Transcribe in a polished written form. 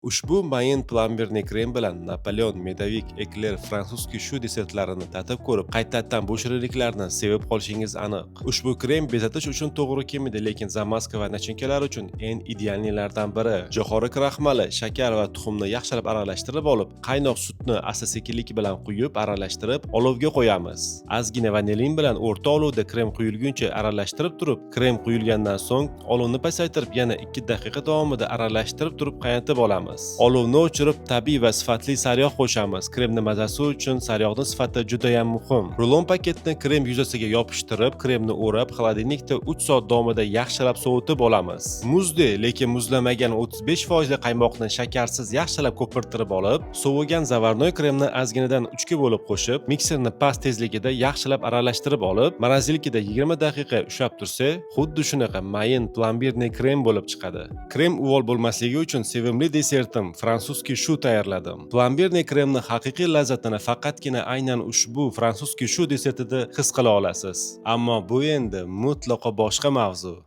Ushbu mayin plomberni krem bilan Napoleon, medovik, ekler, fransuz kishu desertlarini tatib ko'rib, qaytadan bu shirinliklarni sevib qolishingiz aniq. Ushbu krem bezatish uchun to'g'ri kelmaydi, lekin zamaska va nachinkalar uchun eng idealnilardan biri. Jo'xori kraxmali, shakar va tuxumni yaxshilab aralashtirib olib, qaynoq sutni asta-sekinlik bilan quyib, aralashtirib, olovga qo'yamiz. Ozgina vanilin bilan o'rta olovda krem quyilguncha aralashtirib turib, krem quyilgandan so'ng olovni pasaytirib, yana 2 daqiqa davomida aralashtirib turib qaynatib olamiz. Olovni o'chirib, tabiiy va sifatli sariyog' qo'shamiz. Kremni mazasi uchun sariyog'ning sifati juda ham muhim. Rulon paketni krem yuzasiga yopishtirib, kremni o'rab, xolodilnikda 3 soat davomida yaxshilab sovutib olamiz. Muzli, lekin muzlamagan 35% qaymoqni shakarsiz yaxshilab ko'pirtirib olib, sovigan zavarnoy kremni ozginadan 3 ga bo'lib qo'shib, mikserni past tezligida yaxshilab aralashtirib olib, morosilkada 20 daqiqa ushlab tursa, xuddi shunaqa mayin plombirni krem bo'lib chiqadi. Krem uvol bo'lmasligi uchun sevimli desertim fransuz kishu tayyorladim. Plombirni kremni haqiqiy lazzatini faqatgina aynan ushbu fransuz kishu desertida his qila olasiz. Ammo bu endi mutlaqo boshqa mavzu.